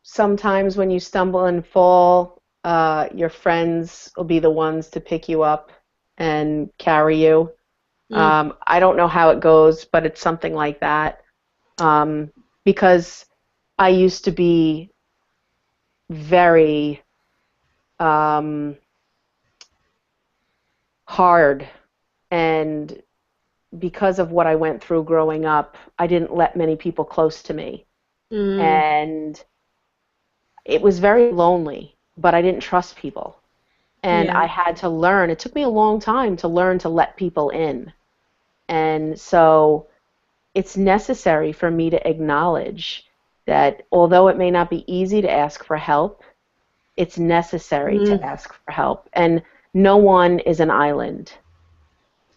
sometimes when you stumble and fall, your friends will be the ones to pick you up and carry you. I don't know how it goes, but it's something like that. Because I used to be very hard, and because of what I went through growing up, I didn't let many people close to me. And it was very lonely, but I didn't trust people. And Yeah. I had to learn. It took me a long time to learn to let people in. And so it's necessary for me to acknowledge that although it may not be easy to ask for help, it's necessary to ask for help. And no one is an island.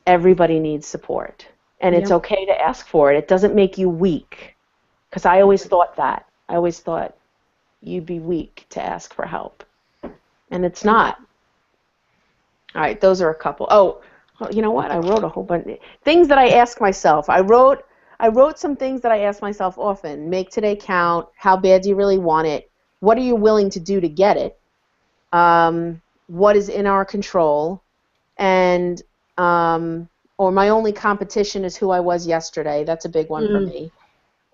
Everybody needs support. And it's Yep. okay to ask for it. It doesn't make you weak. Because I always thought that. I always thought you'd be weak to ask for help. And it's not. All right, those are a couple. Oh, well, you know what? I wrote a whole bunch of things that I ask myself. I wrote some things that I ask myself often. Make today count. How bad do you really want it? What are you willing to do to get it? What is in our control? And or my only competition is who I was yesterday. That's a big one for me.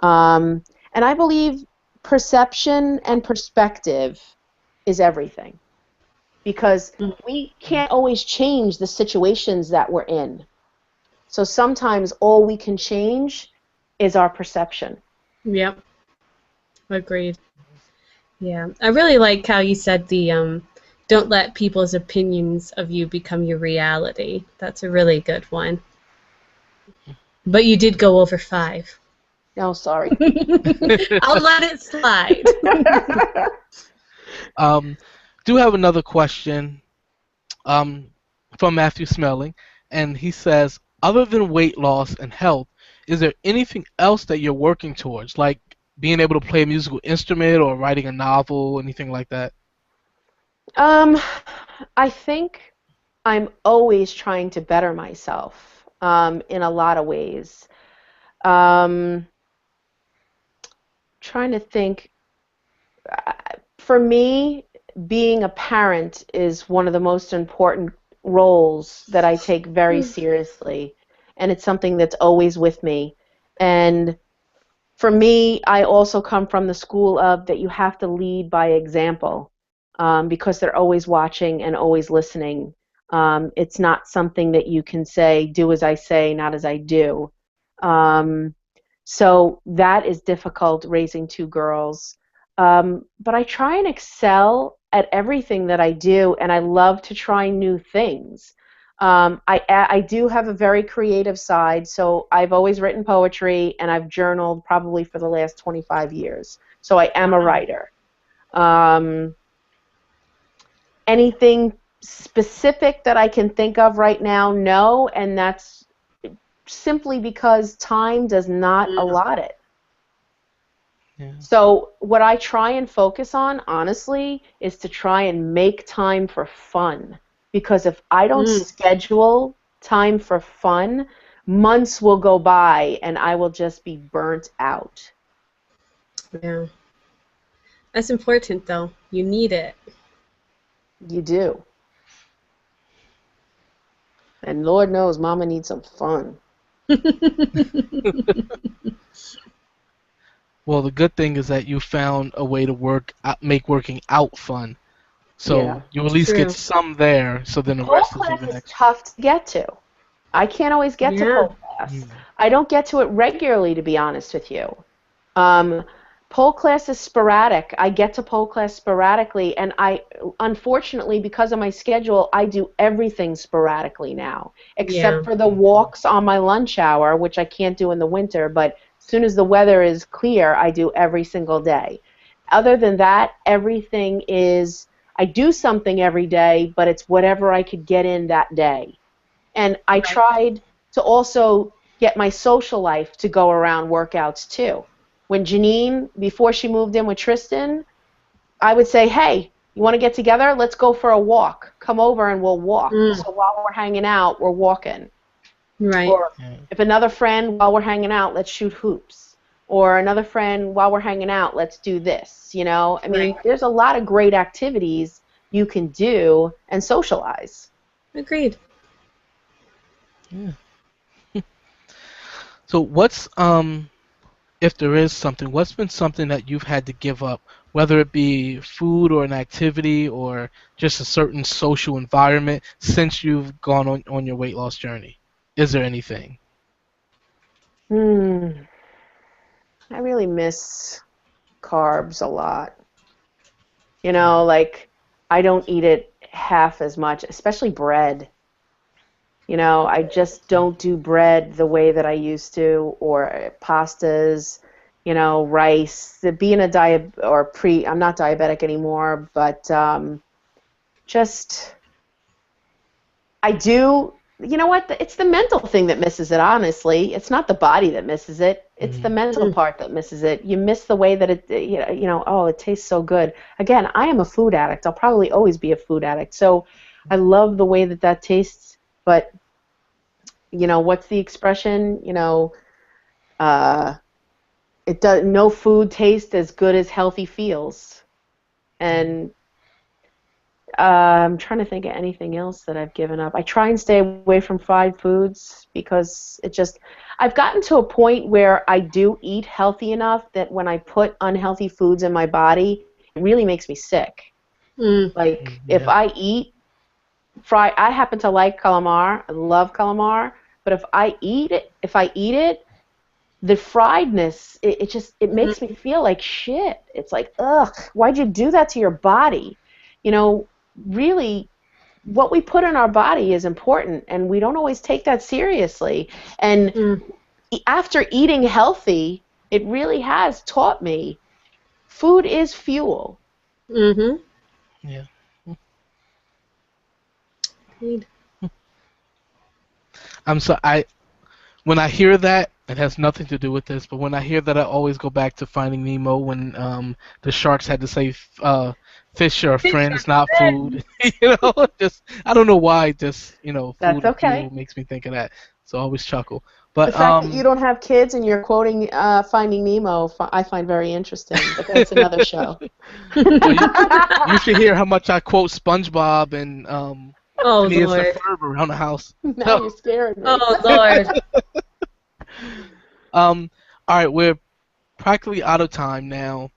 And I believe perception and perspective is everything. Because we can't always change the situations that we're in. So sometimes all we can change is our perception. Yep. Agreed. Yeah. I really like how you said the don't let people's opinions of you become your reality. That's a really good one. But you did go over 5. Oh, sorry. I'll let it slide. Do have another question um, from Matthew Smelling, and he says, other than weight loss and health, is there anything else that you're working towards, like being able to play a musical instrument or writing a novel, anything like that? I think I'm always trying to better myself in a lot of ways. Um, trying to think. For me, being a parent is one of the most important roles that I take very seriously, and it's something that's always with me. And for me, I also come from the school of that you have to lead by example because they're always watching and always listening. It's not something that you can say, do as I say, not as I do. Um, so that is difficult raising 2 girls. But I try and excel at everything that I do, and I love to try new things. I do have a very creative side, so I've always written poetry, and I've journaled probably for the last 25 years. So I am a writer. Anything specific that I can think of right now, no, and that's simply because time does not allot it. Yeah. So what I try and focus on, honestly, is to try and make time for fun. Because if I don't schedule time for fun, months will go by and I will just be burnt out. Yeah. That's important, though. You need it. You do. And Lord knows Mama needs some fun. Well, the good thing is that you found a way to make working out fun. So Yeah. you at least True. get some there, so then the Pole rest is class even is extra. tough to get to. I can't always get to Yeah. pole class. I don't get to it regularly, to be honest with you. Pole class is sporadic. I get to pole class sporadically, and unfortunately, because of my schedule, I do everything sporadically now, except for the walks on my lunch hour, which I can't do in the winter, but as soon as the weather is clear, I do every single day. Other than that, everything is, I do something every day, but it's whatever I could get in that day. And I tried to also get my social life to go around workouts too. When Janine, before she moved in with Tristan, I would say, hey, you want to get together? Let's go for a walk. Come over and we'll walk. So while we're hanging out, we're walking. Right. Or if another friend, while we're hanging out, let's shoot hoops. Or another friend, while we're hanging out, let's do this. You know, I mean, there's a lot of great activities you can do and socialize. Agreed. Yeah. So what's if there is something, what's been something that you've had to give up, whether it be food or an activity or just a certain social environment since you've gone on your weight loss journey? Is there anything? I really miss carbs a lot. You know, like I don't eat it half as much, especially bread. You know, I just don't do bread the way that I used to, or pastas, you know, rice. Being a I'm not diabetic anymore, but just, I do, you know what, it's the mental thing that misses it, honestly. It's not the body that misses it. It's the mental part that misses it. You miss the way that oh, it tastes so good. Again, I am a food addict. I'll probably always be a food addict. So I love the way that that tastes, but you know, what's the expression? You know, no food tastes as good as healthy feels. And I'm trying to think of anything else that I've given up. I try and stay away from fried foods because I've gotten to a point where I do eat healthy enough that when I put unhealthy foods in my body, it really makes me sick. Like, if I eat I happen to like calamari. I love calamari. But if I eat it, the friedness, it makes me feel like shit. It's like, ugh, why'd you do that to your body? You know, really what we put in our body is important, and we don't always take that seriously. And after eating healthy, it really has taught me food is fuel. Mm-hmm. Yeah. Agreed. When I hear that, it has nothing to do with this, but when I hear that, I always go back to Finding Nemo when the sharks had to say, "Fish are friends, not food." Just I don't know why. Just That's food and okay. fuel makes me think of that. So I always chuckle. The But fact that you don't have kids and you're quoting Finding Nemo, I find very interesting, but that's another show. well, you should hear how much I quote SpongeBob and Oh Phineas and Lord. Ferb around the house. Now you're scaring me. Oh Lord. All right, we're practically out of time now.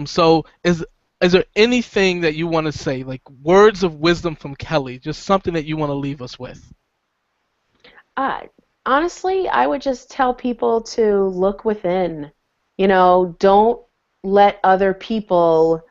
So is there anything that you want to say, like words of wisdom from Kelly, just something that you want to leave us with? Uh, Honestly, I would just tell people to look within. Don't let other people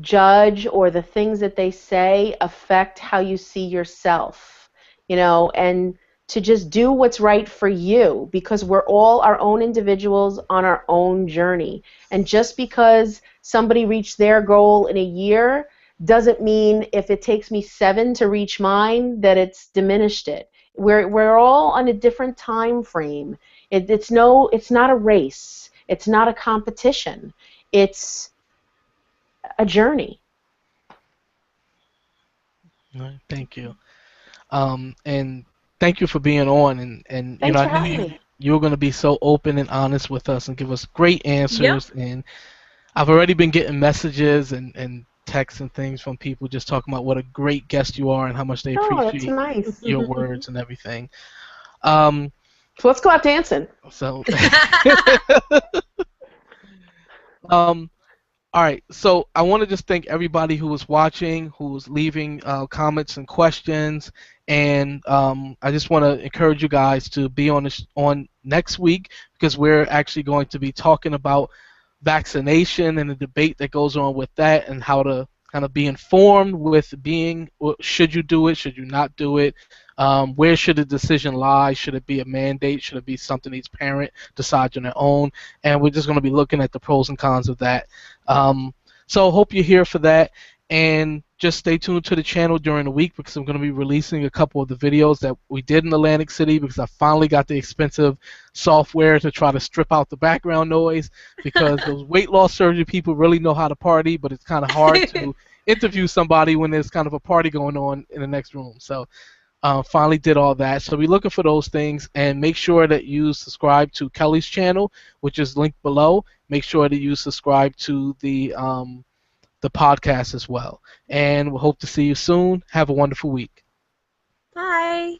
judge or the things that they say affect how you see yourself, and to just do what's right for you, because we're all our own individuals on our own journey. And just because somebody reached their goal in a year doesn't mean if it takes me 7 to reach mine that it's diminished it. We're all on a different time frame. It's not a race. It's not a competition. It's a journey. All right, thank you. And thank you for being on. And Thanks I for knew having me. you were going to be so open and honest with us and give us great Yep. answers. And I've already been getting messages and texts and things from people just talking about what a great guest you are and how much they Oh, that's appreciate nice. your words and everything. Um, So let's go out dancing. so, um, all right. So I want to just thank everybody who was watching, who was leaving comments and questions, and I just want to encourage you guys to be on next week because we're actually going to be talking about vaccination and the debate that goes on with that and how to kind of be informed with should you do it, should you not do it, where should the decision lie, should it be a mandate, should it be something each parent decides on their own, and we're just going to be looking at the pros and cons of that. So hope you're here for that, and just stay tuned to the channel during the week because I'm going to be releasing a couple of the videos that we did in Atlantic City because I finally got the expensive software to try to strip out the background noise because those weight loss surgery people really know how to party, but it's kind of hard to interview somebody when there's kind of a party going on in the next room. So finally did all that. So be looking for those things and make sure that you subscribe to Kelly's channel, which is linked below. Make sure that you subscribe to the podcast as well. And we'll hope to see you soon. Have a wonderful week. Bye.